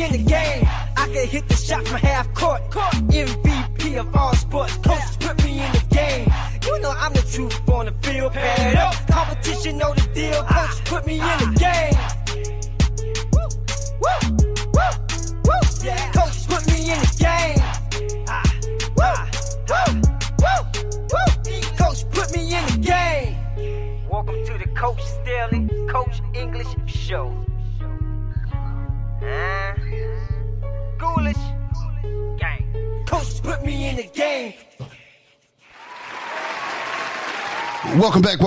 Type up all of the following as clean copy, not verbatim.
in the game. I can hit the shot from half court. MVP of all sports. Coach put me in the game. You know I'm the truth on the field. Bad up. Competition know the deal. Coach put me in the game. Woo, woo, woo. Yeah. Coach put me in the game. Coach put me in the game. Welcome to the Coach Staley, Coach English Show. Ghoulish gang. Coach put me in the game. Welcome back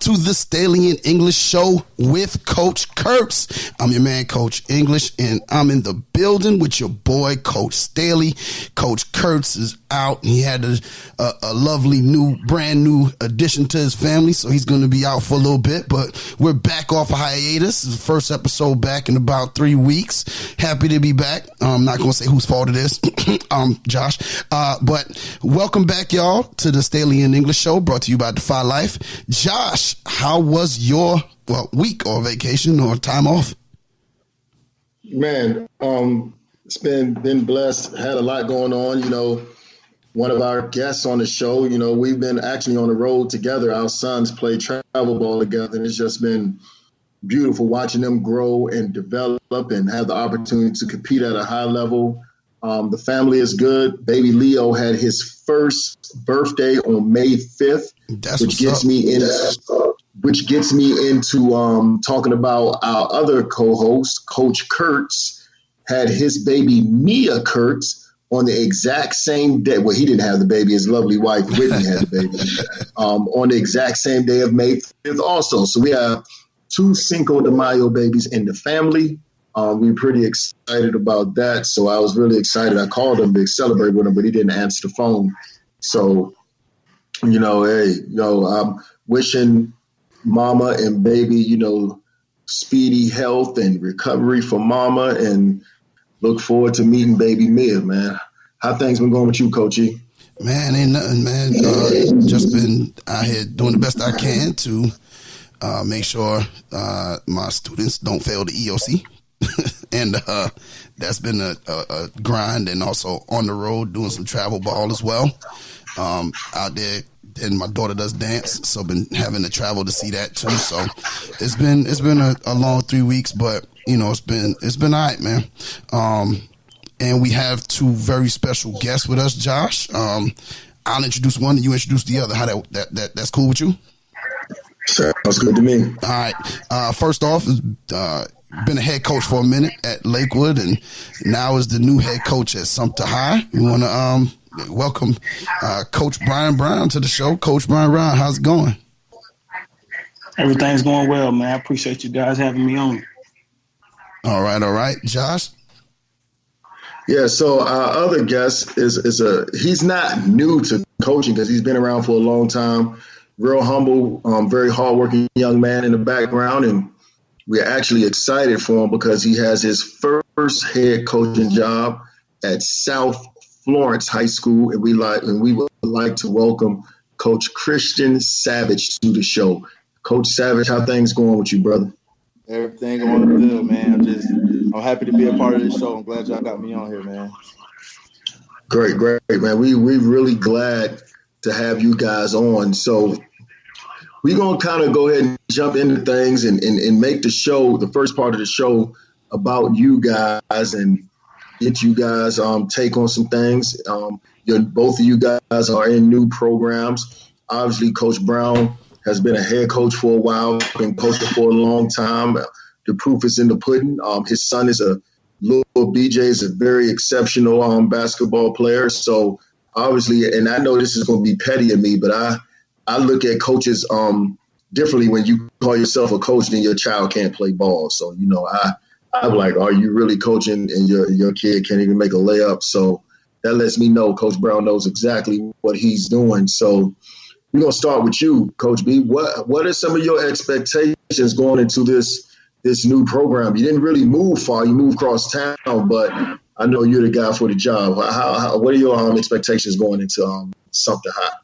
to the Staley in English Show with Coach Kurtz. I'm your man, Coach English, and I'm in the building with your boy, Coach Staley. Coach Kurtz is out. He had a lovely brand new addition to his family, so he's going to be out for a little bit, but we're back off a hiatus. This is the first episode back in about 3 weeks. Happy to be back. I'm not going to say whose fault it is. Josh. But welcome back, y'all, to the Staley in English Show, brought to you by Defy Life. Josh, how was your week or vacation or time off? Man, it's been blessed. Had a lot going on. You know, one of our guests on the show, you know, we've been actually on the road together. Our sons play travel ball together, and it's just been beautiful watching them grow and develop and have the opportunity to compete at a high level. The family is good. Baby Leo had his first birthday on May 5th, which gets me into talking about our other co-host, Coach Kurtz, had his baby Mia Kurtz on the exact same day. Well, he didn't have the baby. His lovely wife, Whitney, had the baby on the exact same day of May 5th also. So we have 2 Cinco de Mayo babies in the family. We're pretty excited about that. So I was really excited. I called him to celebrate with him, but he didn't answer the phone. So, you know, I'm wishing mama and baby, you know, speedy health and recovery for mama, and look forward to meeting baby Mia, man. How things been going with you, Coach E? Man, ain't nothing, man. Just been out here doing the best I can to make sure my students don't fail the EOC. And that's been a grind, and also on the road doing some travel ball as well. Out there, and my daughter does dance, so been having to travel to see that too. So it's been a long 3 weeks, but you know, it's been all right, man. And we have 2 very special guests with us, Josh. I'll introduce one and you introduce the other. How that's cool with you? Sounds good to me. All right. First off, been a head coach for a minute at Lakewood, and now is the new head coach at Sumter High. We want to welcome Coach Bryan Brown to the show. Coach Bryan Brown, how's it going? Everything's going well, man. I appreciate you guys having me on. All right. Josh? Yeah, so our other guest he's not new to coaching because he's been around for a long time. Real humble, very hardworking young man in the background, and we're actually excited for him because he has his first head coaching job at South Florence High School, and we would like to welcome Coach Christian Savage to the show. Coach Savage, how things going with you, brother? Everything going good, man. I'm happy to be a part of this show. I'm glad y'all got me on here, man. Great, man. We're really glad to have you guys on. So we're going to kind of go ahead and jump into things and make the show, the first part of the show, about you guys and get you guys take on some things. Both of you guys are in new programs. Obviously, Coach Brown has been a head coach for a while, been coaching for a long time. The proof is in the pudding. His son is little BJ is a very exceptional basketball player. So obviously, and I know this is going to be petty of me, but I look at coaches differently when you call yourself a coach and your child can't play ball. So, you know, I'm like, are you really coaching and your kid can't even make a layup? So that lets me know Coach Brown knows exactly what he's doing. So we're going to start with you, Coach B. What are some of your expectations going into this new program? You didn't really move far. You moved across town, but I know you're the guy for the job. What are your expectations going into Sumter High?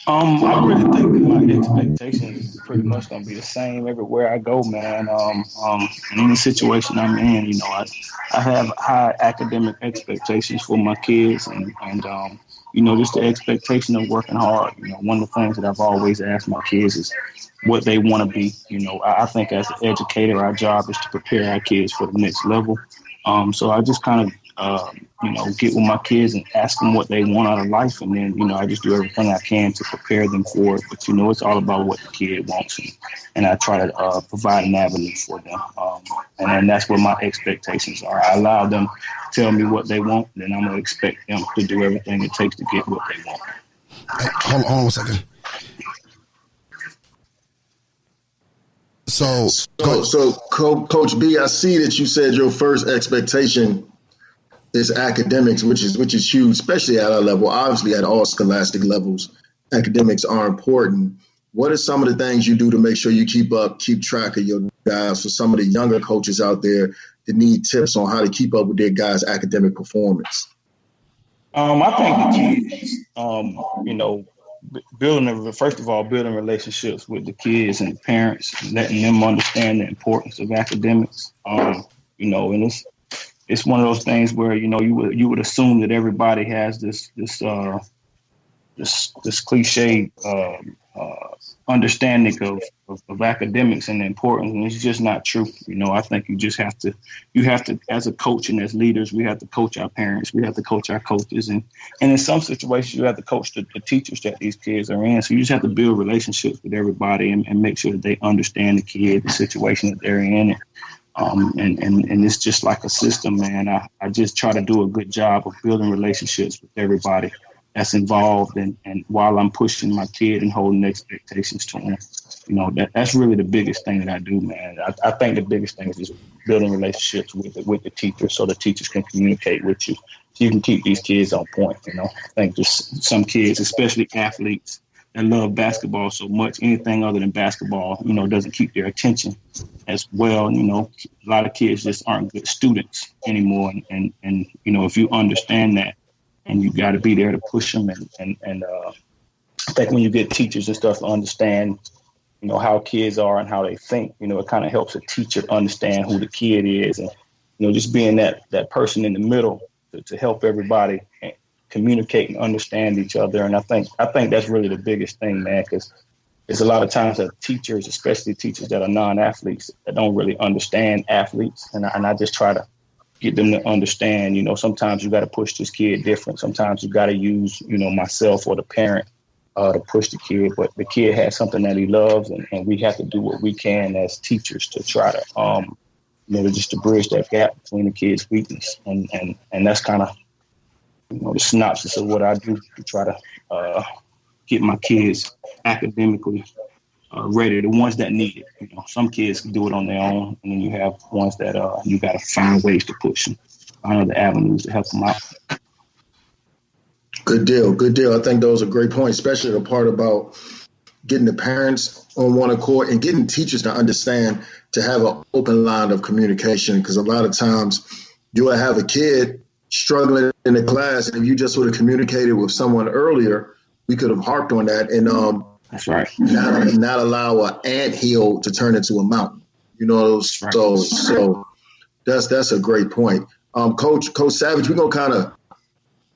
I really think that my expectations is pretty much gonna be the same everywhere I go, man. In any situation I'm in, I have high academic expectations for my kids, and just the expectation of working hard. One of the things that I've always asked my kids is what they want to be. I think as an educator, our job is to prepare our kids for the next level. So I just kind of get with my kids and ask them what they want out of life. And then, I just do everything I can to prepare them for it. But, it's all about what the kid wants. And I try to provide an avenue for them. And then that's where my expectations are. I allow them to tell me what they want, then I'm going to expect them to do everything it takes to get what they want. Hey, hold on a second. So Coach B, I see that you said your first expectation is academics, which is huge, especially at our level. Obviously, at all scholastic levels, academics are important. What are some of the things you do to make sure you keep track of your guys? For some of the younger coaches out there that need tips on how to keep up with their guys' academic performance. I think the kids, building relationships with the kids and the parents, letting them understand the importance of academics. And it's one of those things where you would assume that everybody has this cliche understanding of academics and the importance, and it's just not true. I think you have to, as a coach and as leaders, we have to coach our parents, we have to coach our coaches, and in some situations you have to coach the teachers that these kids are in. So you just have to build relationships with everybody and make sure that they understand the kid, the situation that they're in. And it's just like a system, man. I just try to do a good job of building relationships with everybody that's involved, and while I'm pushing my kid and holding expectations to him. That's really the biggest thing that I do, man. I think the biggest thing is just building relationships with the teachers, so the teachers can communicate with you, so you can keep these kids on point. I think just some kids, especially athletes that love basketball so much, anything other than basketball, doesn't keep their attention as well. A lot of kids just aren't good students anymore. And if you understand that, and you got to be there to push them. And I think when you get teachers and stuff to understand, how kids are and how they think, it kind of helps a teacher understand who the kid is. And, just being that person in the middle to help everybody communicate and understand each other. And I think that's really the biggest thing, man, because there's a lot of times that teachers, especially teachers that are non-athletes, that don't really understand athletes. And I just try to get them to understand, sometimes you got to push this kid different. Sometimes you got to use, myself or the parent to push the kid. But the kid has something that he loves, and we have to do what we can as teachers to try to, just to bridge that gap between the kid's weakness. And that's kind of, the synopsis of what I do to try to get my kids academically ready, the ones that need it. Some kids can do it on their own, and then you have ones that you got to find ways to push them, find other avenues to help them out. Good deal. I think those are great points, especially the part about getting the parents on one accord and getting teachers to understand, to have an open line of communication, because a lot of times you'll have a kid struggling in the class, and if you just would have communicated with someone earlier, we could have harped on that and that's right. Not allow an anthill to turn into a mountain. Right. So that's a great point. Coach Savage, we're gonna kind of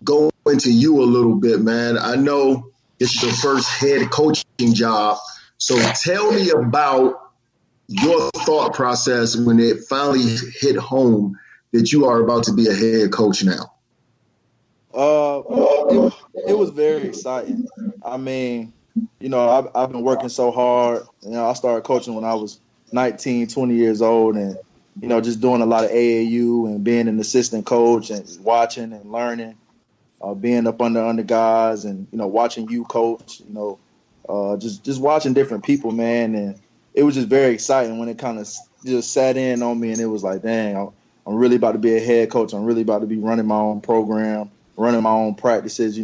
go into you a little bit, man. I know this is your first head coaching job, so tell me about your thought process when it finally hit home that you are about to be a head coach now. It was very exciting. I mean, I've been working so hard. I started coaching when I was 19, 20 years old, and, just doing a lot of AAU and being an assistant coach and watching and learning, being up under guys and, watching you coach, just watching different people, man. And it was just very exciting when it kind of just sat in on me, and it was like, dang, I'm really about to be a head coach. I'm really about to be running my own program, running my own practices,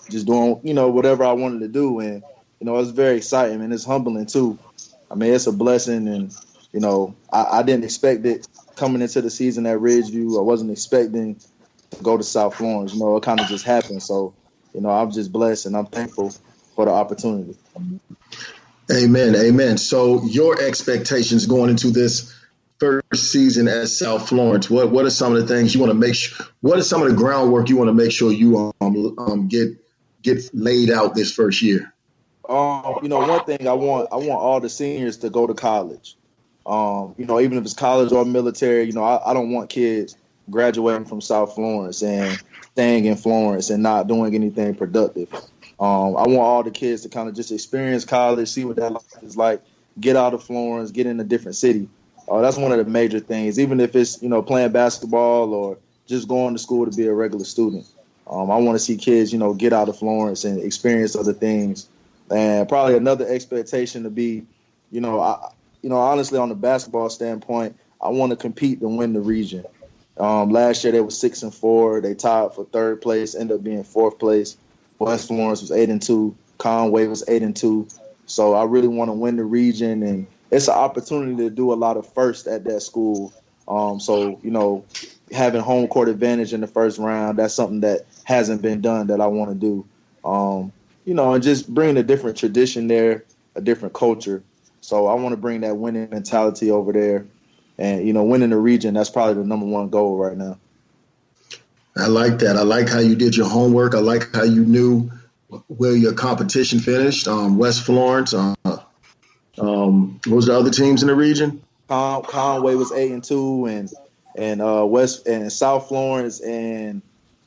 just doing, whatever I wanted to do. And, it was very exciting, and it's humbling too. I mean, it's a blessing, and, I didn't expect it coming into the season at Ridgeview. I wasn't expecting to go to South Florence. It kind of just happened. So, I'm just blessed, and I'm thankful, for the opportunity. Amen. Amen. So your expectations going into this first season at South Florence, what are some of the things you want to make sure, what are some of the groundwork you want to make sure you get laid out this first year? One thing I want all the seniors to go to college. Even if it's college or military, I don't want kids graduating from South Florence and staying in Florence and not doing anything productive. I want all the kids to kind of just experience college, see what that life is like, get out of Florence, get in a different city. That's one of the major things, even if it's, playing basketball or just going to school to be a regular student. I want to see kids, get out of Florence and experience other things. And probably another expectation to be, honestly, on the basketball standpoint, I want to compete and win the region. Last year they were 6-4. They tied for third place, ended up being fourth place. West Florence was 8-2. Conway was 8-2. So I really want to win the region, and it's an opportunity to do a lot of first at that school. Having home court advantage in the first round, that's something that hasn't been done that I want to do. And just bring a different tradition there, a different culture. So I want to bring that winning mentality over there. And, winning the region, that's probably the number one goal right now. I like that. I like how you did your homework. I like how you knew where your competition finished. West Florence. What was the other teams in the region? Conway was 8-2, and West and South Florence and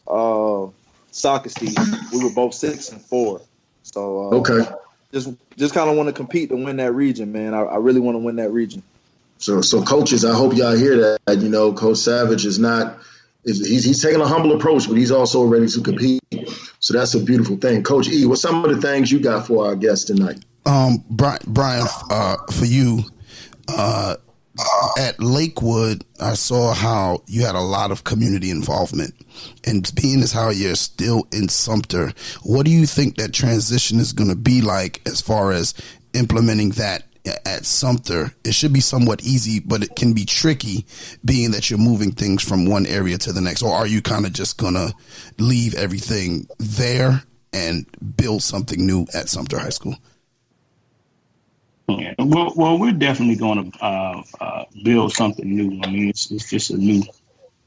Socastee, we were both 6-4. So okay, just kind of want to compete to win that region, man. I really want to win that region. So coaches, I hope y'all hear that. Coach Savage is not. He's taking a humble approach, but he's also ready to compete. So that's a beautiful thing. Coach E, what's some of the things you got for our guests tonight? Bryan, for you, at Lakewood, I saw how you had a lot of community involvement. And being as how you're still in Sumter, what do you think that transition is going to be like as far as implementing that at Sumter? It should be somewhat easy, but it can be tricky being that you're moving things from one area to the next. Or are you kind of just going to leave everything there and build something new at Sumter High School? Yeah, well, we're definitely going to build something new. I mean, it's just a new,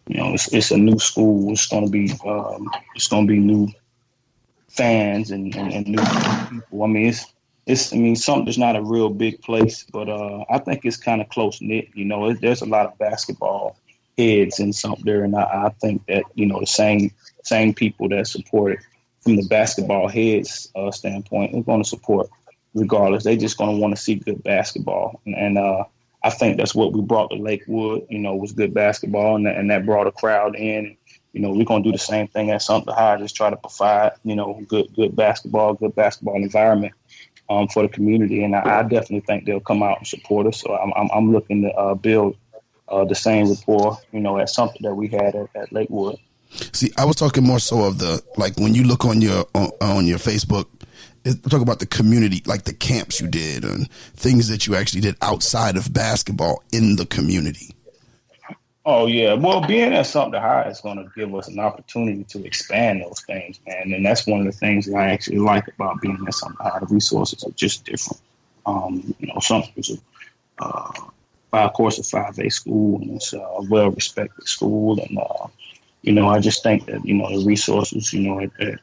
it's a new school. It's going to be new fans and new people. I mean, Sumter's not a real big place, but I think it's kind of close knit. There's a lot of basketball heads in Sumter, and I think that the same people that support it from the basketball heads standpoint are going to support. Regardless, they just going to want to see good basketball. And I think that's what we brought to Lakewood, was good basketball, and that brought a crowd in. We're going to do the same thing at Sumter High, just try to provide, good basketball environment for the community. And I definitely think they'll come out and support us. So I'm looking to build the same rapport, at Sumter that we had at Lakewood. See, I was talking more so of when you look on your Facebook, talk about the community, like the camps you did and things that you actually did outside of basketball in the community. Oh, yeah. Well, being at Sumter High is going to give us an opportunity to expand those things, man. And that's one of the things that I actually like about being at Sumter High. The resources are just different. Sumter is a 5A school, and it's a well-respected school. And, I just think that, the resources,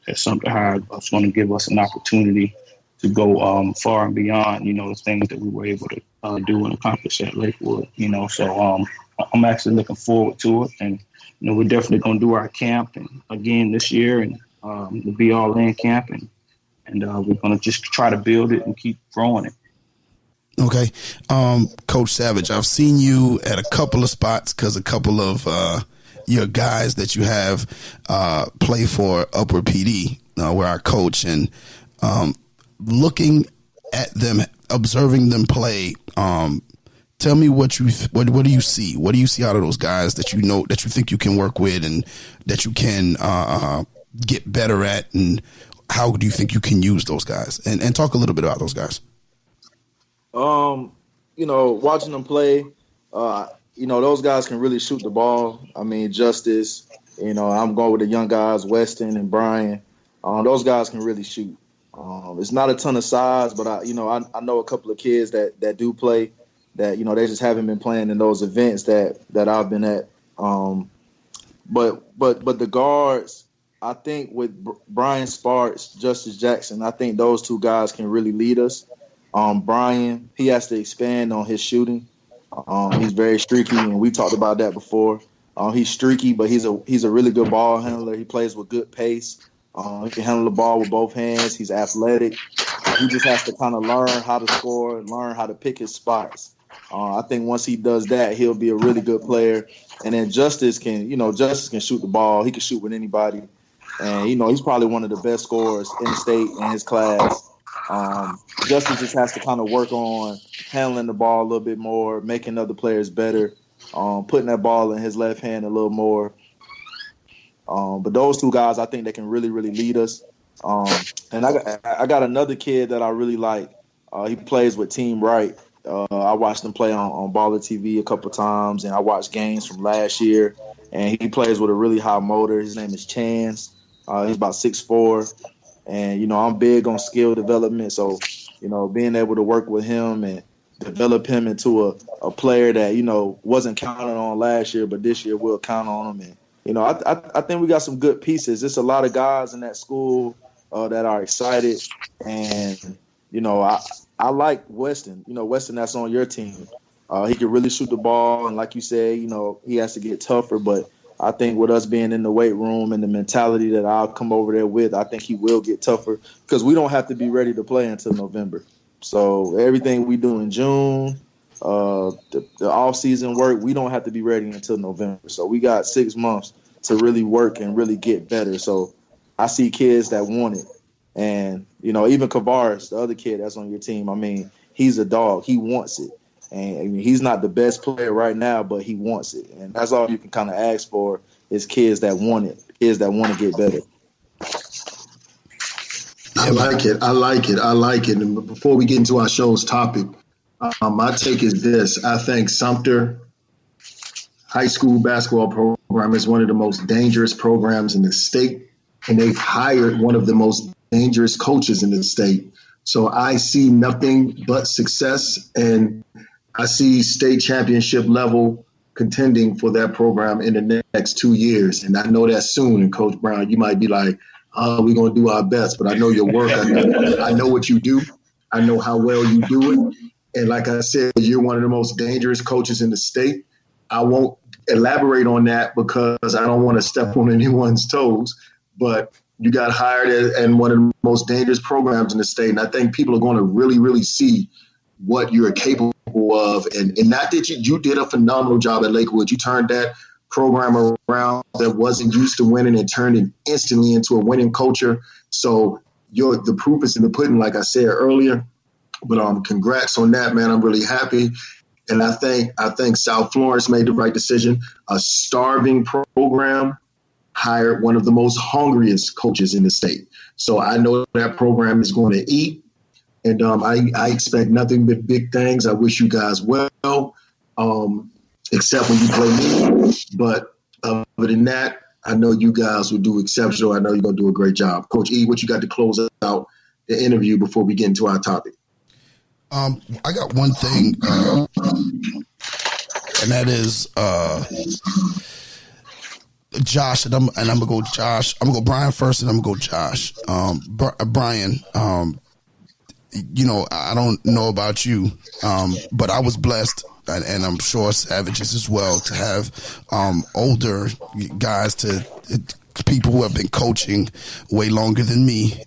at Sumter High is going to give us an opportunity to go far and beyond, the things that we were able to do and accomplish at Lakewood, So I'm actually looking forward to it. And, we're definitely going to do our camp and again this year and the Be All In camp. And we're going to just try to build it and keep growing it. Okay. Coach Savage, I've seen you at a couple of spots because a couple of your guys that you have play for Upper PD, where I coach, and looking at them, observing them play. Tell me what do you see? What do you see out of those guys that that you think you can work with and that you can get better at, and how do you think you can use those guys? And talk a little bit about those guys. Watching them play, those guys can really shoot the ball. I mean, Justice, I'm going with the young guys, Weston and Bryan. Those guys can really shoot. It's not a ton of size, but I know a couple of kids that do play that, they just haven't been playing in those events that I've been at. But the guards, I think with Bryan Sparks, Justice Jackson, I think those two guys can really lead us. Bryan, he has to expand on his shooting. He's very streaky, and we talked about that before. He's streaky, but he's a really good ball handler. He plays with good pace. He can handle the ball with both hands. He's athletic. He just has to kind of learn how to score and learn how to pick his spots. I think once he does that, he'll be a really good player. And then Justice can shoot the ball. He can shoot with anybody. And, he's probably one of the best scorers in the state in his class. Justice just has to kind of work on handling the ball a little bit more, making other players better, putting that ball in his left hand a little more. But those two guys, I think they can really, really lead us. And I got another kid that I really like. He plays with Team Wright. I watched him play on Baller TV a couple times, and I watched games from last year. And he plays with a really high motor. His name is Chance. He's about 6'4". And, I'm big on skill development. So, being able to work with him and develop him into a player that, wasn't counted on last year, but this year we'll count on him. And, I think we got some good pieces. There's a lot of guys in that school that are excited. And, I like Weston. Weston, that's on your team. He can really shoot the ball. And like you said, he has to get tougher. But I think with us being in the weight room and the mentality that I'll come over there with, I think he will get tougher because we don't have to be ready to play until November. So everything we do in June, the off-season work, we don't have to be ready until November. So we got 6 months to really work and really get better. So I see kids that want it. And, even Kavaris, the other kid that's on your team, he's a dog. He wants it. And he's not the best player right now, but he wants it. And that's all you can kind of ask for is kids that want it, kids that want to get better. I like it. And before we get into our show's topic, my take is this. I think Sumter high school basketball program is one of the most dangerous programs in the state. And they've hired one of the most dangerous coaches in the state. So I see nothing but success, and I see state championship level contending for that program in the next 2 years. And I know that soon. And Coach Brown, you might be like, we're going to do our best, but I know your work. I know what you do. I know how well you do it. And like I said, you're one of the most dangerous coaches in the state. I won't elaborate on that because I don't want to step on anyone's toes, but you got hired in one of the most dangerous programs in the state. And I think people are going to really, really see what you're capable of. And not that you did a phenomenal job at Lakewood. You turned that program around that wasn't used to winning and turned it instantly into a winning culture. So the proof is in the pudding, like I said earlier. But congrats on that, man. I'm really happy. And I think South Florence made the right decision. A starving program hired one of the most hungriest coaches in the state. So I know that program is going to eat. And I expect nothing but big things. I wish you guys well, except when you play me. But other than that, I know you guys will do exceptional. I know you're going to do a great job. Coach E, what you got to close out the interview before we get into our topic? I got one thing, and that is Josh, and I'm gonna go Josh. I'm gonna go Bryan first, and I'm gonna go Josh. Bryan, I don't know about you, but I was blessed, and I'm sure Savages as well, to have older guys, to people who have been coaching way longer than me,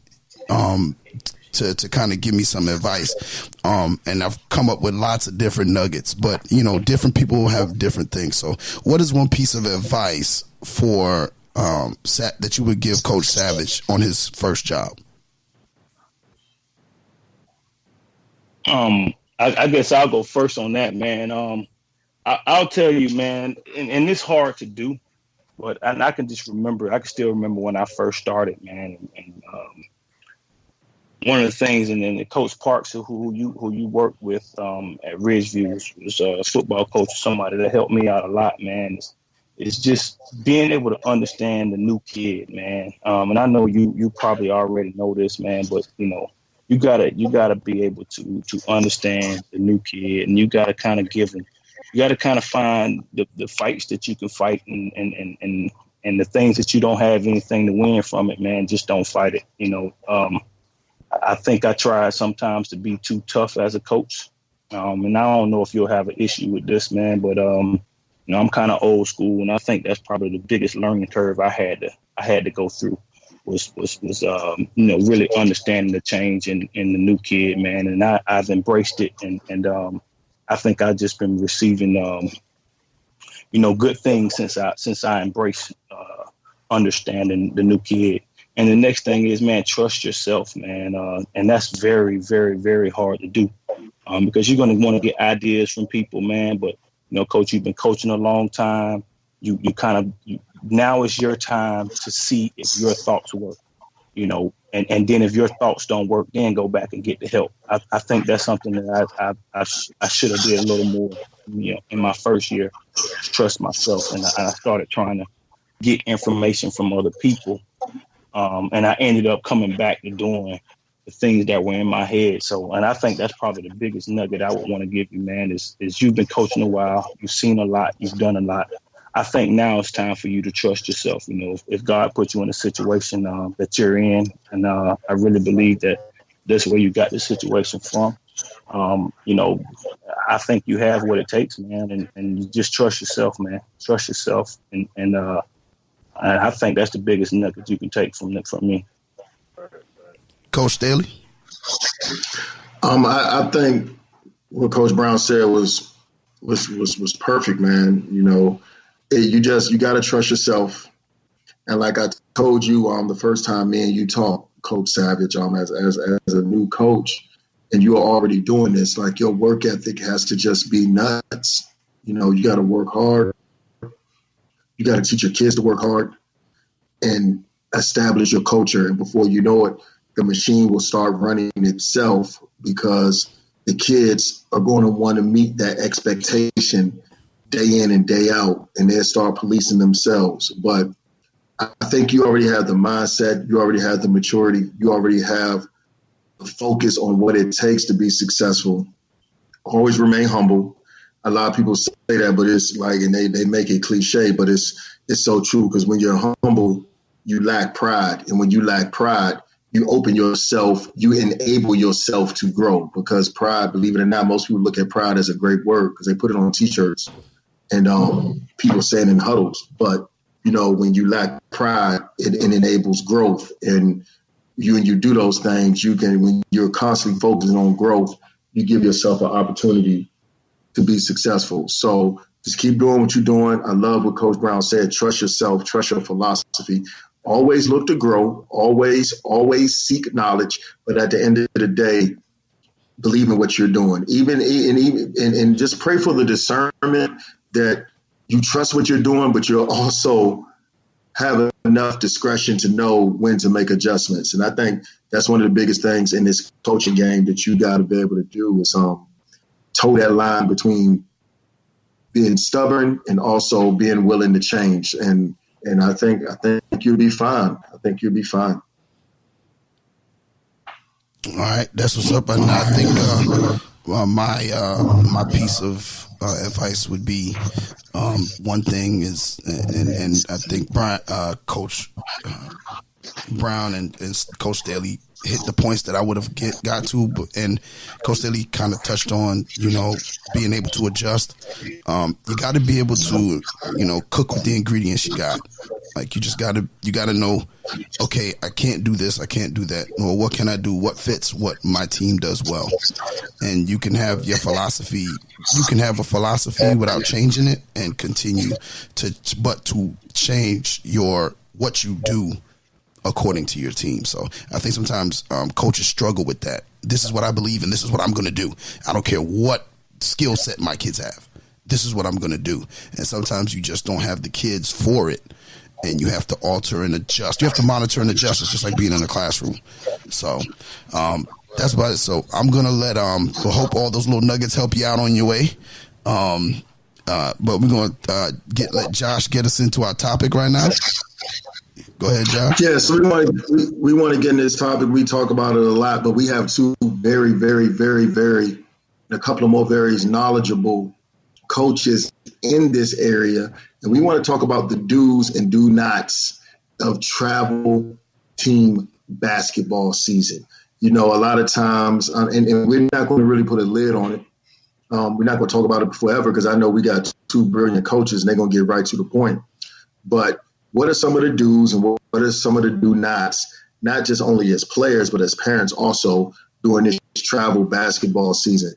to kind of give me some advice. And I've come up with lots of different nuggets, but, different people have different things. So what is one piece of advice for that you would give Coach Savage on his first job? I guess I'll go first on that, man. I'll tell you, man, and it's hard to do, but I can just remember. I can still remember when I first started, man. And one of the things, and then Coach Parks, who you worked with at Ridgeview, was a football coach, somebody that helped me out a lot, man. It's just being able to understand the new kid, man. And I know you probably already know this, man, but you gotta be able to understand the new kid, and you gotta kind of give them. You gotta kind of find the fights that you can fight, and the things that you don't have anything to win from it, man. Just don't fight it. I think I tried sometimes to be too tough as a coach, and I don't know if you'll have an issue with this, man, but I'm kind of old school, and I think that's probably the biggest learning curve I had to go through was really understanding the change in the new kid, man. And I've embraced it, and I think I've just been receiving good things since I embraced understanding the new kid. And the next thing is, man, trust yourself, man, and that's very, very, very hard to do because you're going to want to get ideas from people, man, but Coach, you've been coaching a long time. Now is your time to see if your thoughts work, and then if your thoughts don't work, then go back and get the help. I think that's something that I should have did a little more, in my first year, trust myself. And I started trying to get information from other people. And I ended up coming back to doing the things that were in my head. So, and I think that's probably the biggest nugget I would want to give you, man, is you've been coaching a while. You've seen a lot. You've done a lot. I think now it's time for you to trust yourself. If God put you in a situation that you're in, and I really believe that that's where you got the situation from. I think you have what it takes, man, and you just trust yourself, man. Trust yourself, and I think that's the biggest nugget you can take from me. Coach Staley? I think what Coach Brown said was perfect, man. You got to trust yourself. And like I told you the first time me and you talked, Coach Savage, as a new coach, and you are already doing this, like your work ethic has to just be nuts. You got to work hard. You got to teach your kids to work hard and establish your culture. And before you know it, the machine will start running itself because the kids are going to want to meet that expectation day in and day out, and they'll start policing themselves. But I think you already have the mindset, you already have the maturity, you already have the focus on what it takes to be successful. Always remain humble. A lot of people say that, but it's like, and they make it cliche, but it's so true, because when you're humble, you lack pride. And when you lack pride, you open yourself, you enable yourself to grow, because pride, believe it or not, most people look at pride as a great word because they put it on T-shirts and people say it in huddles. But, when you lack pride, it enables growth. And when you do those things, when you're constantly focusing on growth, you give yourself an opportunity to be successful. So just keep doing what you're doing. I love what Coach Brown said. Trust yourself, trust your philosophy. Always look to grow, always seek knowledge, but at the end of the day, believe in what you're doing. And just pray for the discernment that you trust what you're doing, but you'll also have enough discretion to know when to make adjustments. And I think that's one of the biggest things in this coaching game that you got to be able to do is toe that line between being stubborn and also being willing to change. And I think you'll be fine. I think you'll be fine. All right, that's what's up. And I think my piece of advice would be one thing is, and I think Coach Brown and Coach Staley hit the points that I would have got to, and Coach Staley kind of touched on, being able to adjust. You got to be able to, cook with the ingredients you got. Like you got to know, okay, I can't do this, I can't do that. Well, what can I do? What fits what my team does well? And you can have your philosophy. You can have a philosophy without changing it and continue to change what you do according to your team. So I think sometimes coaches struggle with that. This is what I believe and this is what I'm going to do. I don't care what skill set my kids have. This is what I'm going to do. And sometimes you just don't have the kids for it, and you have to alter and adjust. You have to monitor and adjust. It's just like being in a classroom. So that's about it. So I'm going to let hope all those little nuggets help you out on your way. But we're going to let Josh get us into our topic right now. Go ahead, Josh. Yeah, so we want to get into this topic. We talk about it a lot, but we have two very, very, very, very, and a couple of more very knowledgeable coaches in this area. And we want to talk about the do's and do nots of travel team basketball season. You know, a lot of times, and we're not going to really put a lid on it. We're not going to talk about it forever because I know we got two brilliant coaches and they're going to get right to the point. But what are some of the do's and what are some of the do nots, not just only as players, but as parents also during this travel basketball season?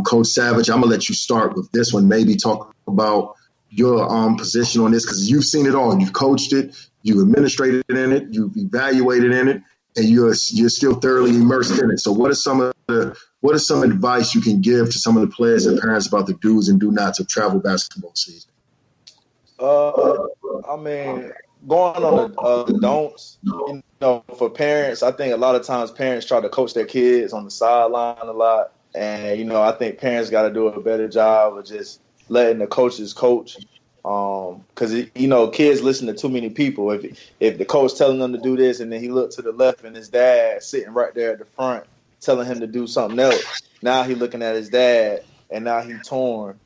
Coach Savage, I'm going to let you start with this one. Maybe talk about your position on this because you've seen it all. You've coached it, you administrated in it, you've evaluated in it, and you're still thoroughly immersed in it. So what are some advice you can give to some of the players and parents about the do's and do nots of travel basketball season? I mean, going on the don'ts, you know, for parents, I think a lot of times parents try to coach their kids on the sideline a lot. And, you know, I think parents got to do a better job of just letting the coaches coach. Because, you know, kids listen to too many people. If the coach telling them to do this and then he looked to the left and his dad sitting right there at the front telling him to do something else, now he looking at his dad and now he torn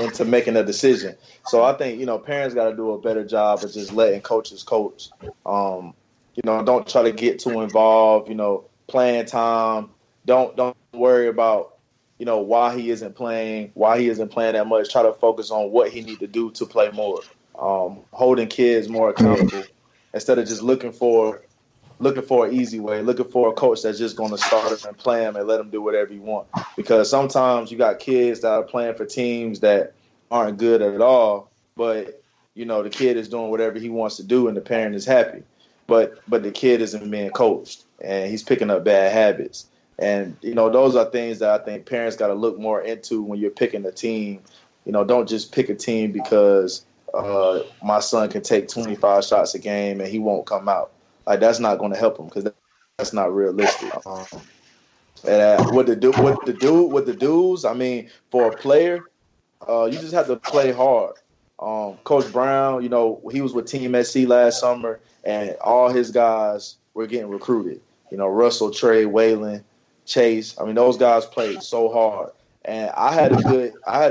into making a decision. So I think, you know, parents got to do a better job of just letting coaches coach. You know, don't try to get too involved, you know, playing time. Don't worry about, you know, why he isn't playing that much. Try to focus on what he need to do to play more. Holding kids more accountable instead of just looking for an easy way, looking for a coach that's just going to start them and play them and let them do whatever you want. Because sometimes you got kids that are playing for teams that aren't good at all, but, you know, the kid is doing whatever he wants to do and the parent is happy. But the kid isn't being coached and he's picking up bad habits. And, you know, those are things that I think parents got to look more into when you're picking a team. You know, don't just pick a team because my son can take 25 shots a game and he won't come out. Like, that's not going to help him because that's not realistic. And what the dudes, I mean, for a player, you just have to play hard. Coach Brown, you know, he was with Team SC last summer, and all his guys were getting recruited. You know, Russell, Trey, Waylon, Chase. I mean, those guys played so hard. And I had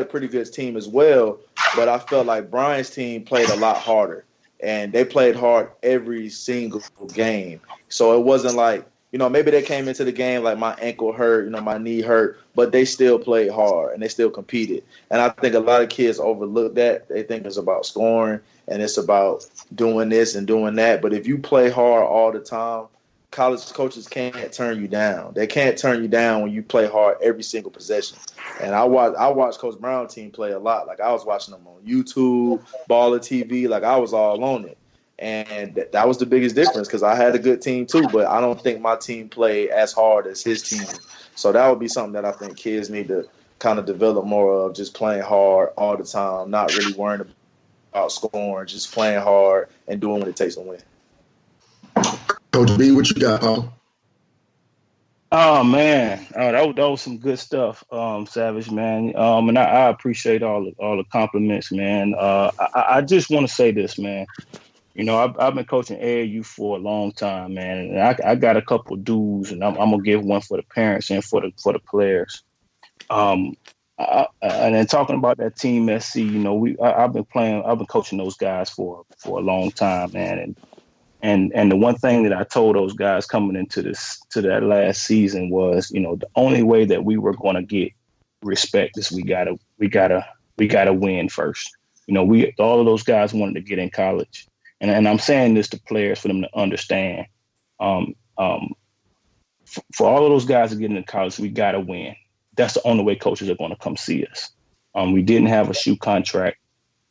a pretty good team as well, but I felt like Bryan's team played a lot harder. And they played hard every single game. So it wasn't like, you know, maybe they came into the game like my ankle hurt, you know, my knee hurt, but they still played hard and they still competed. And I think a lot of kids overlook that. They think it's about scoring and it's about doing this and doing that. But if you play hard all the time, college coaches can't turn you down. They can't turn you down when you play hard every single possession. And I watched Coach Brown's team play a lot. Like, I was watching them on YouTube, Baller TV. Like, I was all on it. And that was the biggest difference because I had a good team too, but I don't think my team played as hard as his team. So that would be something that I think kids need to kind of develop more of, just playing hard all the time, not really worrying about scoring, just playing hard and doing what it takes to win. Coach B, what you got, Paul? Oh man, that was some good stuff, Savage, man. And I appreciate all the compliments, man. I just want to say this, man. You know, I've been coaching AAU for a long time, man, and I got a couple of dues, and I'm gonna give one for the parents and for the players. And then talking about that Team SC, you know, I've been coaching those guys for a long time, man, and the one thing that I told those guys coming into that last season was, you know, the only way that we were going to get respect is we gotta win first. You know, all of those guys wanted to get in college. And I'm saying this to players for them to understand. For all of those guys to get into college, we got to win. That's the only way coaches are going to come see us. We didn't have a shoe contract,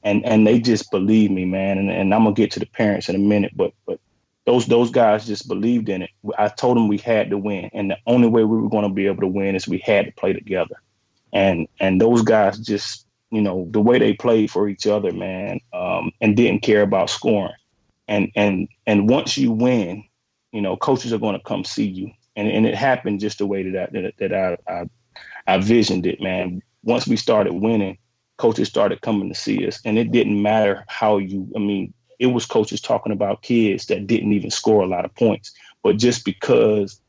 and they just believed me, man. And I'm going to get to the parents in a minute, but those guys just believed in it. I told them we had to win, and the only way we were going to be able to win is we had to play together. And those guys just, you know, the way they played for each other, man, and didn't care about scoring. And once you win, you know, coaches are going to come see you. And it happened just the way that I visioned it, man. Once we started winning, coaches started coming to see us, and it didn't matter it was coaches talking about kids that didn't even score a lot of points, but just because,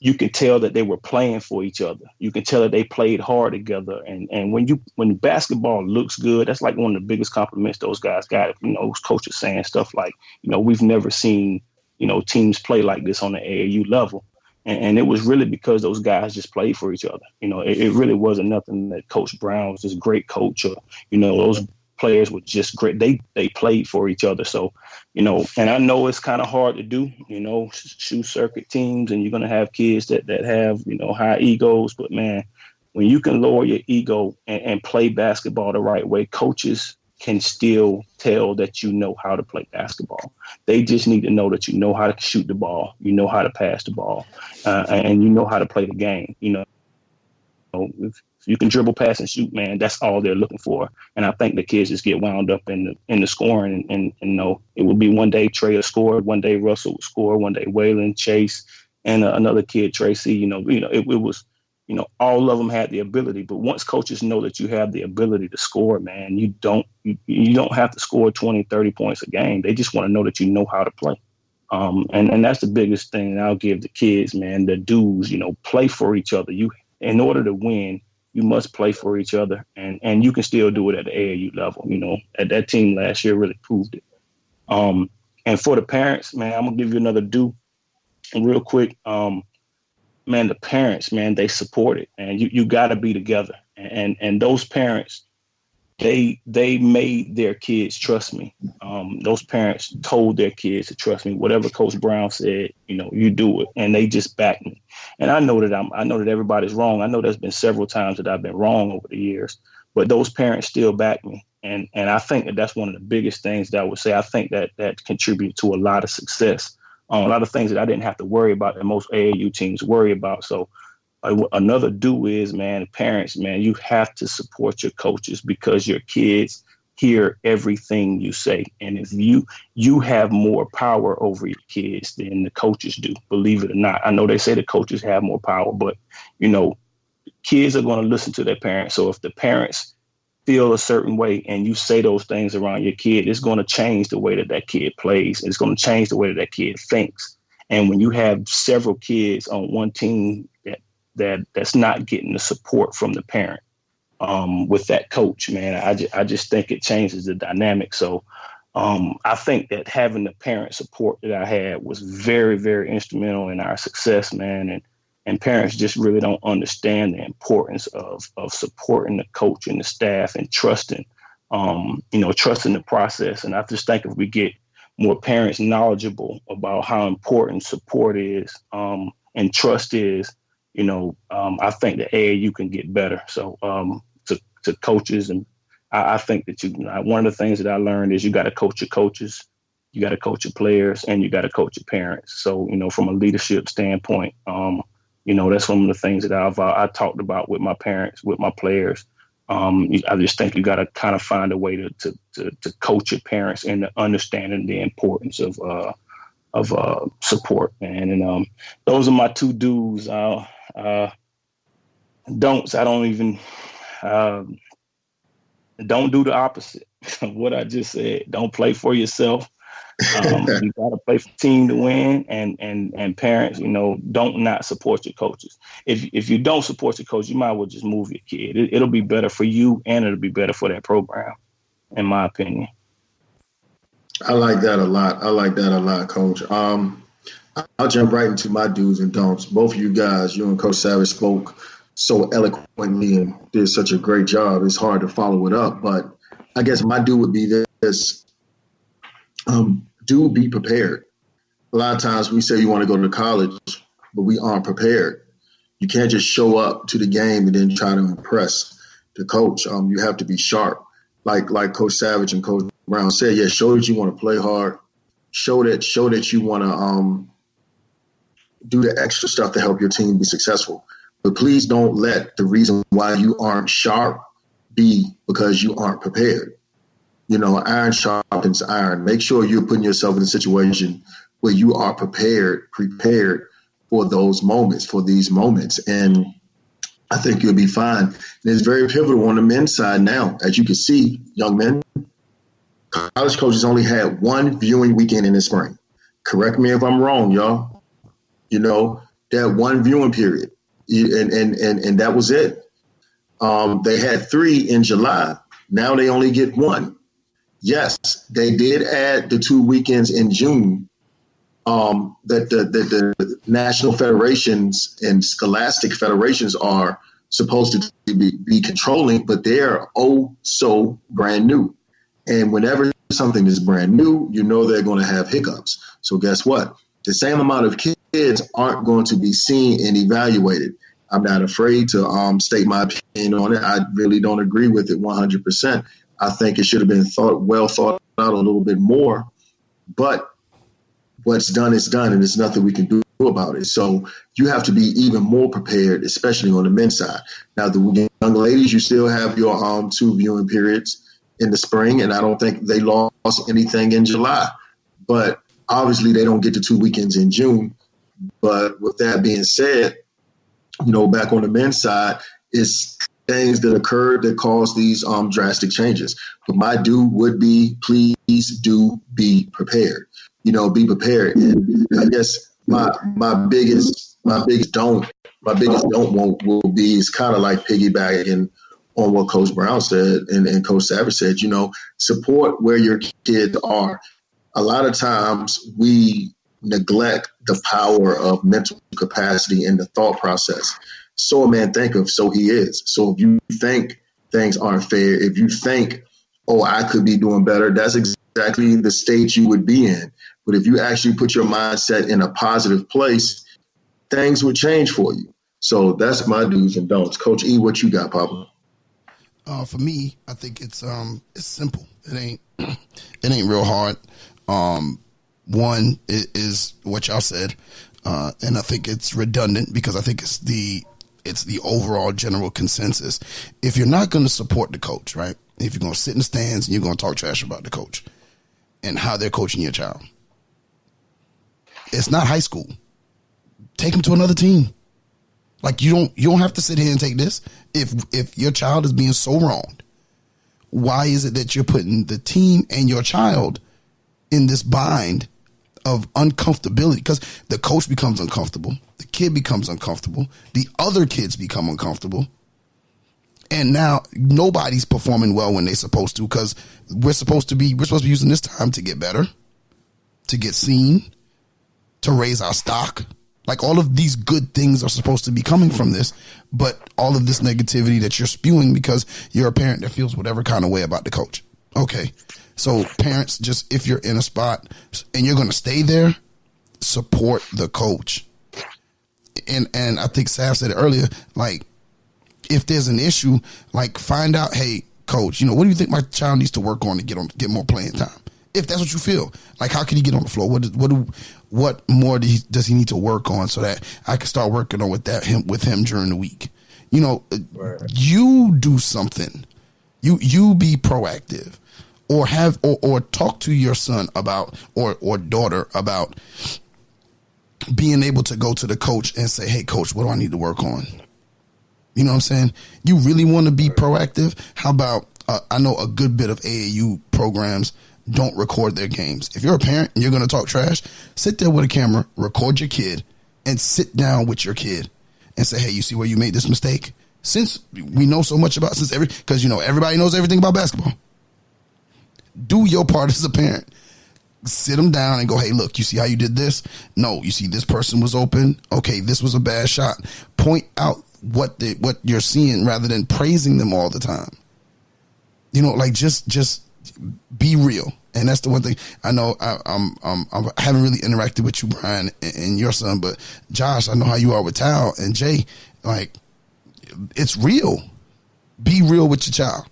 you could tell that they were playing for each other. You can tell that they played hard together. And when basketball looks good, that's like one of the biggest compliments those guys got. Those coaches saying stuff like, we've never seen, teams play like this on the AAU level. And it was really because those guys just played for each other. It really wasn't nothing that Coach Brown was this great coach or, those players were just great. They played for each other. So, and I know it's kind of hard to do, shoe circuit teams, and you're going to have kids that have, high egos. But, man, when you can lower your ego and play basketball the right way, coaches can still tell that you know how to play basketball. They just need to know that you know how to shoot the ball, you know how to pass the ball, and you know how to play the game. If you can dribble, pass, and shoot, man, that's all they're looking for. And I think the kids just get wound up in the scoring. And it would be one day Trey will score, one day Russell would score, one day Waylon, Chase, and another kid, Tracy. It was, all of them had the ability. But once coaches know that you have the ability to score, man, you don't have to score 20, 30 points a game. They just want to know that you know how to play. And that's the biggest thing that I'll give the kids, man. The dudes, play for each other. In order to win, you must play for each other, and you can still do it at the AAU level. At that team last year really proved it. And for the parents, man, I'm gonna give you another do real quick. Man, the parents, man, they support it, and you got to be together. And those parents, they made their kids trust me. Those parents told their kids to trust me. Whatever Coach Brown said, you do it, and they just backed me. And I know that everybody's wrong. I know there's been several times that I've been wrong over the years, but those parents still back me. And I think that that's one of the biggest things that I would say. I think that contributes to a lot of success. A lot of things that I didn't have to worry about that most AAU teams worry about. So another do is, man, parents, man, you have to support your coaches because your kids hear everything you say. And if you have more power over your kids than the coaches do, believe it or not. I know they say the coaches have more power, but, kids are going to listen to their parents. So if the parents feel a certain way and you say those things around your kid, it's going to change the way that kid plays. It's going to change the way that kid thinks. And when you have several kids on one team that's not getting the support from the parent with that coach, man, I just think it changes the dynamic. So I think that having the parent support that I had was very, very instrumental in our success, man. And parents just really don't understand the importance of supporting the coach and the staff and trusting the process. And I just think if we get more parents knowledgeable about how important support is and trust is, I think the AAU can get better. So to coaches, and I think that one of the things that I learned is you got to coach your coaches, you got to coach your players, and you got to coach your parents. So, from a leadership standpoint, that's one of the things that I talked about with my parents, with my players. I just think you got to kind of find a way to coach your parents into understanding the importance of support, man. And those are my two do's. Don'ts. I don't even don't do the opposite of what I just said. Don't play for yourself. You got to play for the team to win, and parents, don't not support your coaches. If you don't support your coach, you might as well just move your kid. It'll be better for you, and it'll be better for that program, in my opinion. I like that a lot, Coach. I'll jump right into my do's and don'ts. Both of you guys, you and Coach Savage, spoke so eloquently and did such a great job. It's hard to follow it up, but I guess my do would be this. Do be prepared. A lot of times we say you want to go to college, but we aren't prepared. You can't just show up to the game and then try to impress the coach. You have to be sharp. Like Coach Savage and Coach Brown said, yeah, show that you want to play hard. Show that you want to do the extra stuff to help your team be successful. But please don't let the reason why you aren't sharp be because you aren't prepared. Iron sharpens iron. Make sure you're putting yourself in a situation where you are prepared for these moments. And I think you'll be fine. And it's very pivotal on the men's side now. As you can see, young men, college coaches only had one viewing weekend in the spring. Correct me if I'm wrong, y'all. You know, they had one viewing period, and that was it. They had 3 in July. Now they only get 1. Yes, they did add the 2 weekends in June that the national federations and scholastic federations are supposed to be controlling, but they're so brand new. And whenever something is brand new, you know they're going to have hiccups. So guess what? The same amount of kids aren't going to be seen and evaluated. I'm not afraid to state my opinion on it. I really don't agree with it 100%. I think it should have been well thought out a little bit more. But what's done is done, and there's nothing we can do about it. So you have to be even more prepared, especially on the men's side. Now, the young ladies, you still have your 2 viewing periods in the spring, and I don't think they lost anything in July. But obviously, they don't get the 2 weekends in June. But with that being said, you know, back on the men's side, it's things that occurred that caused these drastic changes. But my dude would be, please do be prepared. You know, be prepared. And I guess my biggest don't will be is kind of like piggybacking on what Coach Brown said and Coach Savage said. You know, support where your kids are. A lot of times we neglect the power of mental capacity and the thought process. So a man thinketh, so he is. So if you think things aren't fair, if you think, oh, I could be doing better, that's exactly the state you would be in. But if you actually put your mindset in a positive place, things would change for you. So that's my do's and don'ts. Coach E, what you got, Papa? For me, I think it's simple. It ain't real hard. One is what y'all said, and I think it's redundant because I think it's the overall general consensus. If you're not going to support the coach, right? If you're going to sit in the stands and you're going to talk trash about the coach and how they're coaching your child, it's not high school. Take them to another team. Like you don't have to sit here and take this. If your child is being so wronged, why is it that you're putting the team and your child in this bind of uncomfortability? Because the coach becomes uncomfortable, the kid becomes uncomfortable, the other kids become uncomfortable, and now nobody's performing well when they're supposed to, because we're supposed to be using this time to get better, to get seen, to raise our stock. Like all of these good things are supposed to be coming from this, but all of this negativity that you're spewing because you're a parent that feels whatever kind of way about the coach. Okay. So parents, just if you're in a spot and you're going to stay there, support the coach. And I think Sav said it earlier, like if there's an issue, like find out, hey, coach, you know, what do you think my child needs to work on to get more playing time? If that's what you feel, like how can he get on the floor? What more does he need to work on so that I can start working on with him during the week? You know, right. You do something. You be proactive. Or talk to your son about or daughter about being able to go to the coach and say, hey, coach, what do I need to work on? You know what I'm saying? You really want to be proactive? How about, I know a good bit of AAU programs don't record their games. If you're a parent and you're going to talk trash, sit there with a camera, record your kid, and sit down with your kid and say, hey, you see where you made this mistake? Since we know so much about, because, you know, everybody knows everything about basketball. Do your part as a parent. Sit them down and go, hey, look, you see how you did this? No, you see this person was open. Okay, this was a bad shot. Point out what you're seeing rather than praising them all the time. You know, like just be real. And that's the one thing I know. I haven't really interacted with you, Bryan, and your son, but Josh, I know how you are with Tal and Jay. Like, it's real. Be real with your child.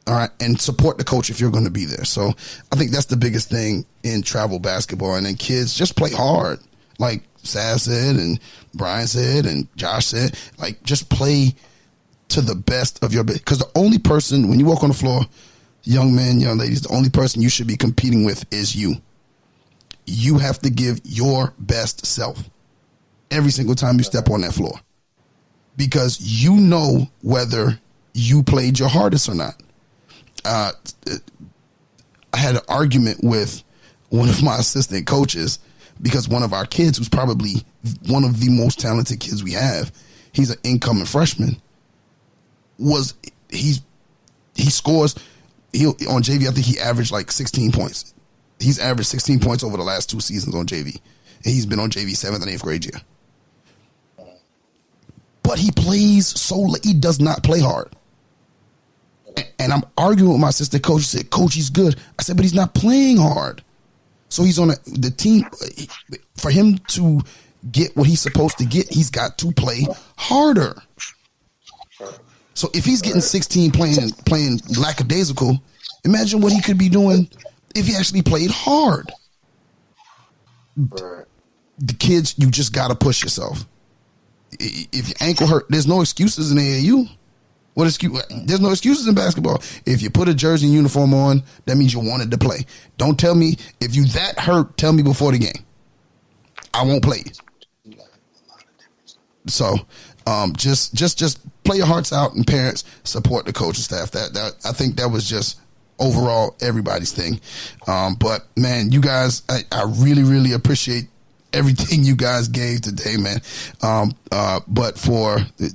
All right, and support the coach if you're going to be there. So I think that's the biggest thing in travel basketball. And then kids, just play hard. Like Sav said and Bryan said and Josh said, like just play to the best of your ability. Because the only person, when you walk on the floor, young men, young ladies, the only person you should be competing with is you. You have to give your best self every single time you step on that floor. because you know whether you played your hardest or not. I had an argument with one of my assistant coaches because one of our kids, who's probably one of the most talented kids we have, he's an incoming freshman, he scores on JV. I think he averaged like 16 points. He's averaged 16 points over the last 2 seasons on JV, and he's been on JV 7th and 8th grade year. But he plays so late. He does not play hard. And I'm arguing with my assistant coach. He said, "Coach, he's good." I said, "But he's not playing hard." So he's on the team. For him to get what he's supposed to get, he's got to play harder. So if he's getting 16 playing lackadaisical, imagine what he could be doing if he actually played hard. The kids, you just got to push yourself. If your ankle hurt, there's no excuses in AAU. What excuse? There's no excuses in basketball. If you put a jersey and uniform on, that means you wanted to play. Don't tell me if you that hurt. Tell me before the game. I won't play you. So, just play your hearts out, and parents support the coaching staff. That I think that was just overall everybody's thing. But man, you guys, I really, really appreciate everything you guys gave today, man. But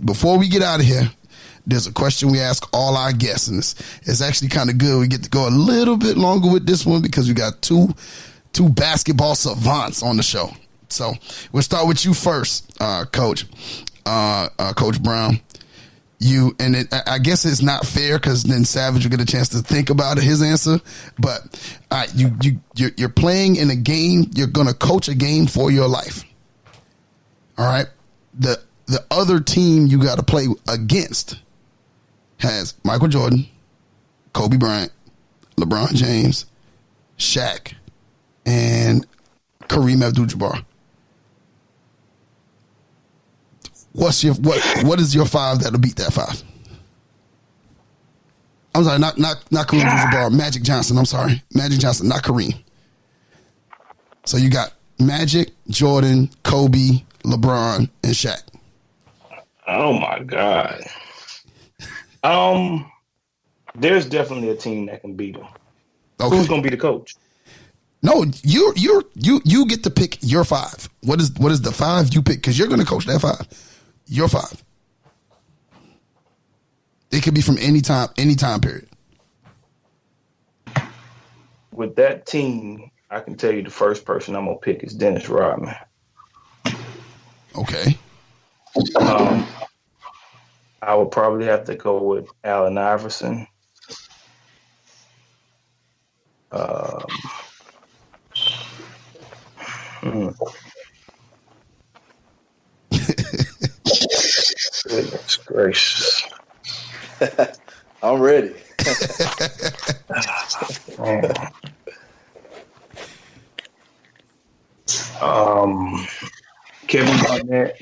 before we get out of here, there's a question we ask all our guests, and it's actually kind of good. We get to go a little bit longer with this one because we got two basketball savants on the show. So we'll start with you first, Coach. Coach Brown. I guess it's not fair because then Savage will get a chance to think about his answer. But you're playing in a game. You're going to coach a game for your life. All right. The other team you got to play against has Michael Jordan, Kobe Bryant, LeBron James, Shaq, and Kareem Abdul-Jabbar. What is your 5 that'll beat that 5? I'm sorry, not Kareem Abdul-Jabbar, Magic Johnson. I'm sorry, Magic Johnson, not Kareem. So you got Magic, Jordan, Kobe, LeBron, and Shaq. Oh my God. There's definitely a team that can beat them. Okay. Who's gonna be the coach? No, you get to pick your 5. What is the 5 you pick? Because you're gonna coach that 5. Your 5. It could be from any time period. With that team, I can tell you the first person I'm gonna pick is Dennis Rodman. Okay. I would probably have to go with Allen Iverson. Goodness gracious. I'm ready. Kevin Garnett,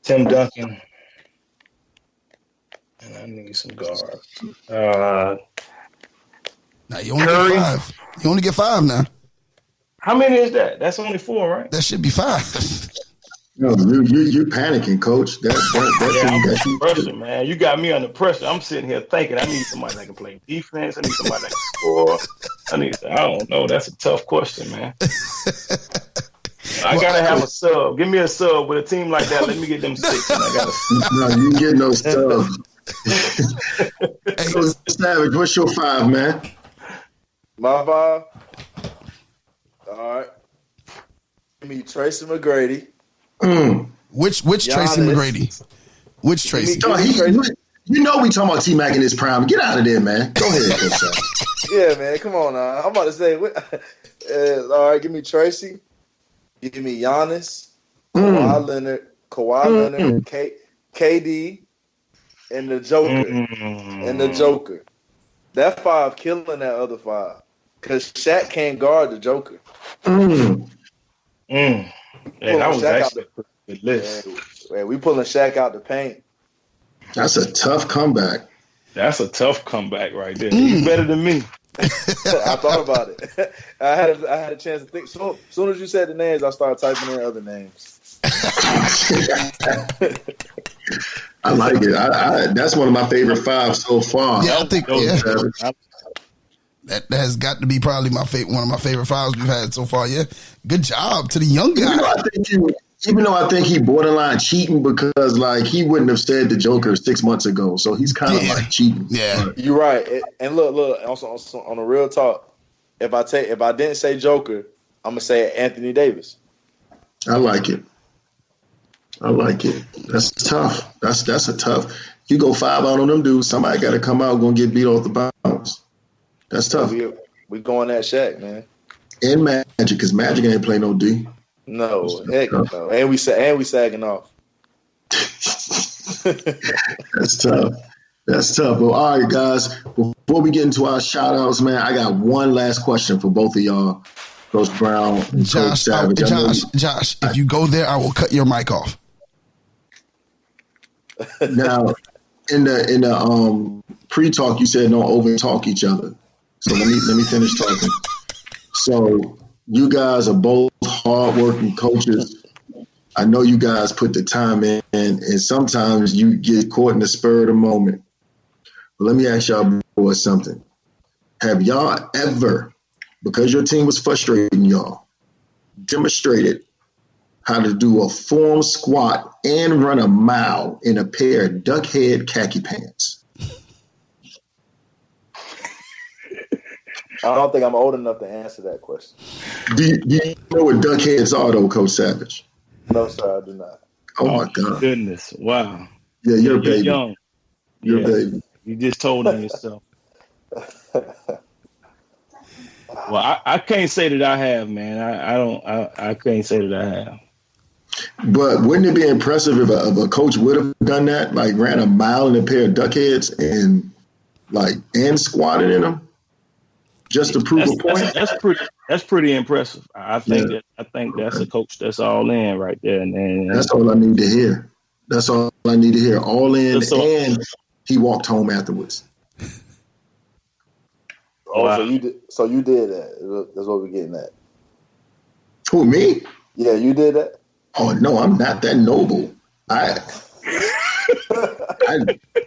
Tim Duncan, and I need some guards. Now you only get 5. You only get 5 now. How many is that? That's only 4, right? That should be 5. No, you're panicking, Coach. That's I'm pressure, man. You got me under pressure. I'm sitting here thinking I need somebody that can play defense. I need somebody that can score. I don't know. That's a tough question, man. I gotta have a sub. Give me a sub with a team like that. Let me get them 6. No, you get no sub. Hey, Savage, what's your 5, man? My 5. All right. Give me Tracy McGrady. Which Tracy McGrady? Which Tracy? You know we talking about T-Mac in his prime. Get out of there, man. Go ahead, Coach. Yeah, man. Come on now. I'm about to say. All right, give me Tracy. Give me Giannis, Kawhi Leonard, KD, and the Joker. That 5 killing that other 5 because Shaq can't guard the Joker. Yeah, that was actually a good list. Man, we pulling Shaq out the paint. That's a tough comeback. That's a tough comeback right there. He's better than me. I thought about it. I had a chance to think. So as soon as you said the names, I started typing in other names. I like it. That's one of my favorite 5 so far. Yeah, I think that has got to be probably one of my favorite 5s we've had so far. Yeah, good job to the young guy. Even though I think he borderline cheating because like he wouldn't have said the Joker 6 months ago, so he's kind of like cheating. Yeah, you're right. And look. Also on a real talk, if I didn't say Joker, I'm gonna say Anthony Davis. I like it. That's tough. That's a tough. You go 5 out on them dudes, somebody got to come out gonna get beat off the bounce. That's tough. We going at Shaq, man. And Magic, because Magic ain't play no D. No, heck no. And we sagging off. That's tough. Well, all right, guys. Before we get into our shout outs, man, I got one last question for both of y'all. Coach Brown and Coach Savage. Josh, if you go there, I will cut your mic off. Now, in the pre-talk, you said don't over-talk each other. So let me finish talking. So you guys are both hard-working coaches. I know you guys put the time in, and sometimes you get caught in the spur of the moment. But let me ask y'all boys something. Have y'all ever, because your team was frustrating y'all, demonstrated how to do a form squat and run a mile in a pair of duckhead khaki pants? I don't think I'm old enough to answer that question. Do you know what duckheads are, though, Coach Savage? No, sir, I do not. Oh my God. Goodness. Wow. Yeah, you're baby. Young. You're baby. You just told on yourself. Well, I can't say that I have, man. I can't say that I have. But wouldn't it be impressive if a coach would have done that, like ran a mile in a pair of duckheads and squatted in them? Just to prove a point. That's pretty impressive. I think that's a coach that's all in right there. And that's all I need to hear. All in, and he walked home afterwards. Oh, wow. So you did that. That's what we're getting at. Who, me? Yeah, you did that. Oh no, I'm not that noble.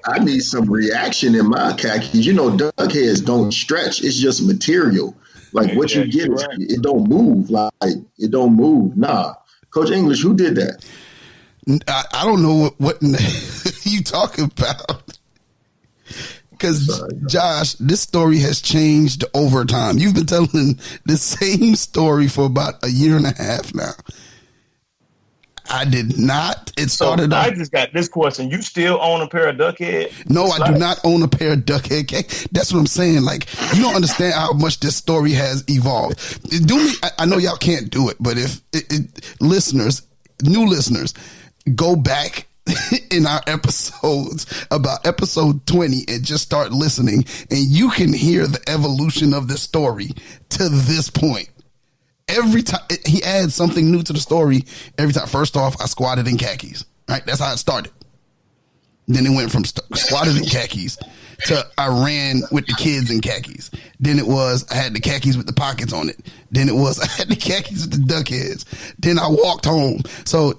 I need some reaction in my khakis. You know, duckheads don't stretch. It's just material. Like what you get, right. It don't move. It don't move. Nah. Coach English, who did that? I don't know what you talking about. Because, Josh, this story has changed over time. You've been telling the same story for about a year and a half now. I did not. It started I just got this question. You still own a pair of duckhead? No, I do not own a pair of duckhead. That's what I'm saying. Like, you don't understand how much this story has evolved. I know y'all can't do it, but if listeners, new listeners, go back in our episodes about episode 20 and just start listening, and you can hear the evolution of this story to this point. Every time he adds something new to the story, every time. First off, I squatted in khakis. Right, that's how it started. Then it went from squatted in khakis to I ran with the kids in khakis. Then it was I had the khakis with the pockets on it. Then it was I had the khakis with the duckheads. Then I walked home. So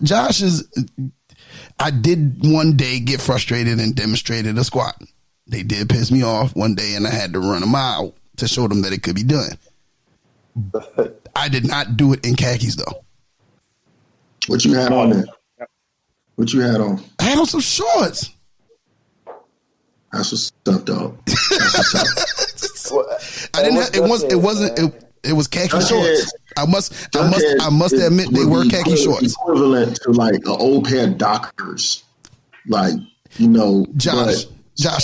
I did one day get frustrated and demonstrated a squat. They did piss me off one day, and I had to run a mile to show them that it could be done. I did not do it in khakis, though. What you had on there? What you had on? I had on some shorts. That's what's up, dog. It was khaki shorts. I must admit they were khaki shorts. Equivalent to like an old pair of Dockers. Like, you know. Josh,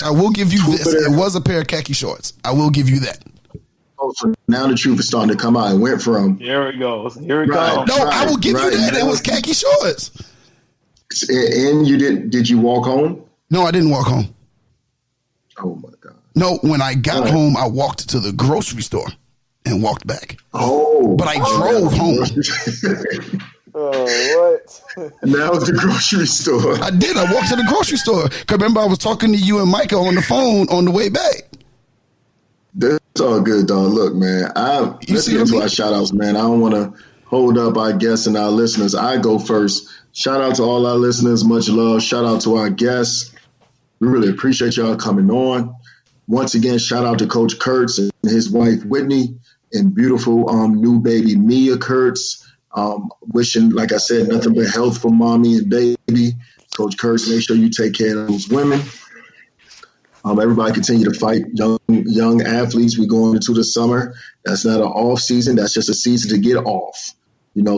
I will give you this. It was a pair of khaki shorts. I will give you that. Oh, so now the truth is starting to come out. It went from. Here it goes. Here it right, goes. No, right, I will give you that. It was khaki shorts. And you did you walk home? No, I didn't walk home. Oh my God. No, when I got home, I walked to the grocery store and walked back. Oh. But I drove home. Oh, what? Now it's the grocery store. I did. I walked to the grocery store. Because remember, I was talking to you and Micah on the phone on the way back. That's all good, dog. Look, man, let's get to our shout outs, man. I don't want to hold up our guests and our listeners. I go first. Shout out to all our listeners. Much love. Shout out to our guests. We really appreciate y'all coming on. Once again, shout out to Coach Kurtz and his wife, Whitney, and beautiful new baby, Mia Kurtz. Wishing, like I said, nothing but health for mommy and baby. Coach Kurtz, make sure you take care of those women. Everybody continue to fight young athletes. We're going into the summer. That's not an off season. That's just a season to get off.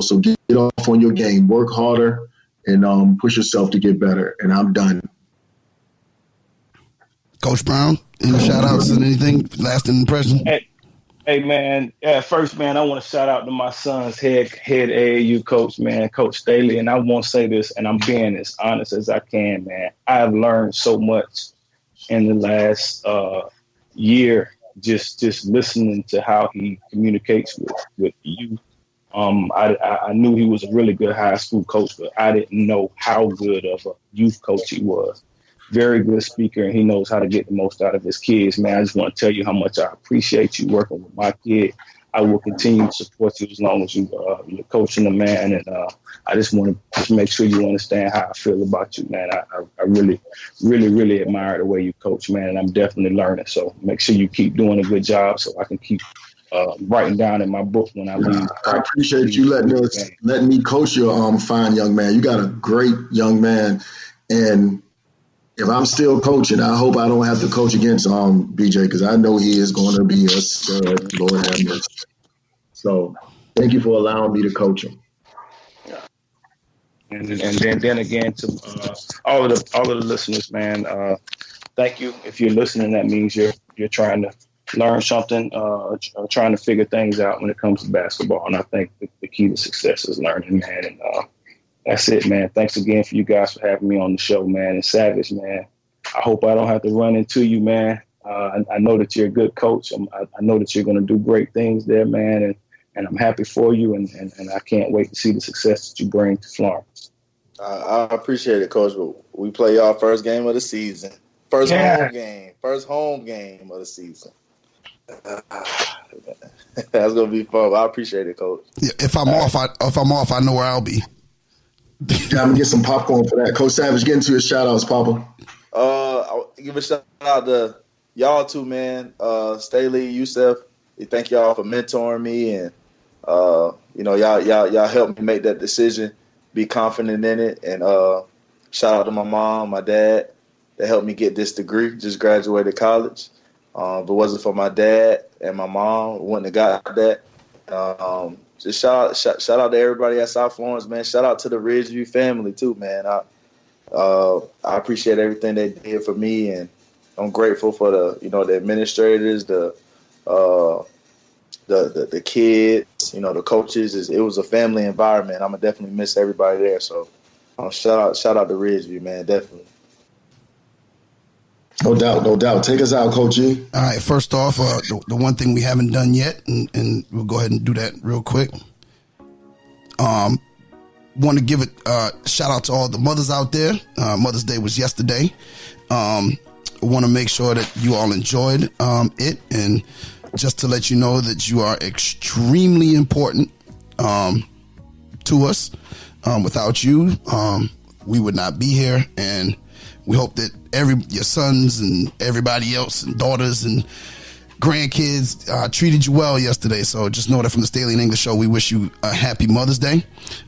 So get off on your game. Work harder and push yourself to get better. And I'm done. Coach Brown, any shout outs and anything? Lasting impression? Hey man. First, man, I want to shout out to my son's head AAU coach, man, Coach Staley. And I want to say this, and I'm being as honest as I can, man. I have learned so much in the last year, just listening to how he communicates with youth. I knew he was a really good high school coach, but I didn't know how good of a youth coach he was. Very good speaker, and he knows how to get the most out of his kids, man. I just want to tell you how much I appreciate you working with my kid. I will continue to support you as long as you're coaching the man, and I just want to just make sure you understand how I feel about you, man. I really, really, really admire the way you coach, man, and I'm definitely learning. So make sure you keep doing a good job so I can keep writing down in my book when I leave. I appreciate you letting me coach your fine young man. You got a great young man, and if I'm still coaching, I hope I don't have to coach against BJ, because I know he is going to be a stud. Lord have mercy. So thank you for allowing me to coach him. And then again to all of the listeners, man. Thank you. If you're listening, that means you're trying to learn something, trying to figure things out when it comes to basketball. And I think the key to success is learning, man. And that's it, man. Thanks again for you guys for having me on the show, man. And Savage, man, I hope I don't have to run into you, man. I know that you're a good coach. I know that you're going to do great things there, man. And I'm happy for you. And I can't wait to see the success that you bring to Florence. I appreciate it, Coach. We play y'all first game of the season. First home game of the season. That's going to be fun. I appreciate it, Coach. Yeah, if I'm off, I know where I'll be. Yeah, I'm gonna get some popcorn for that. Coach Savage, get into your shout outs, Papa. I'll give a shout out to y'all too, man. Staley, Yusuf, thank y'all for mentoring me, and y'all helped me make that decision, be confident in it, and shout out to my mom, my dad, that helped me get this degree. Just graduated college. If it wasn't for my dad and my mom, I wouldn't have got that. Just shout out to everybody at South Florence, man. Shout out to the Ridgeview family too, man. I appreciate everything they did for me, and I'm grateful for the administrators, the kids, the coaches. It was a family environment. I'm gonna definitely miss everybody there. So shout out to Ridgeview, man. Definitely. No doubt. Take us out, Coach E. All right, first off, the one thing we haven't done yet, and we'll go ahead and do that real quick. Want to give a shout out to all the mothers out there. Mother's Day was yesterday. Want to make sure that you all enjoyed it, and just to let you know that you are extremely important to us. Without you, we would not be here, and we hope that your sons and everybody else and daughters and grandkids treated you well yesterday. So just know that from the Staley and English Show, we wish you a happy Mother's Day.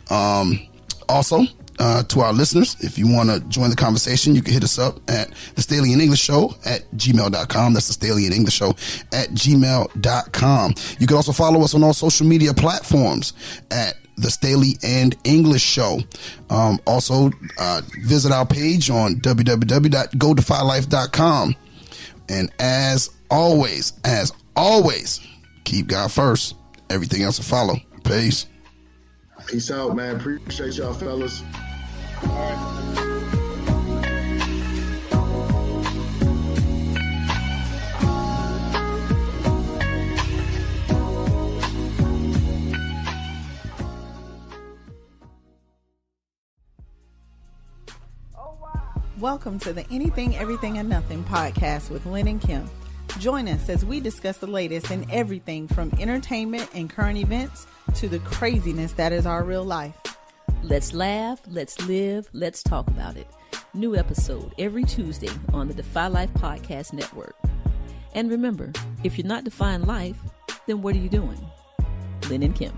Also, to our listeners, if you want to join the conversation, you can hit us up at the Staley and English Show at gmail.com. That's the Staley and English Show at gmail.com. You can also follow us on all social media platforms at the Staley and English Show. Also, visit our page on www.godefylife.com. And as always, keep God first. Everything else will follow. Peace. Peace out, man. Appreciate y'all, fellas. All right. Welcome to the Anything, Everything, and Nothing podcast with Lynn and Kim. Join us as we discuss the latest in everything from entertainment and current events to the craziness that is our real life. Let's laugh, let's live, let's talk about it. New episode every Tuesday on the Defy Life Podcast Network. And remember, if you're not defying life, then what are you doing? Lynn and Kim.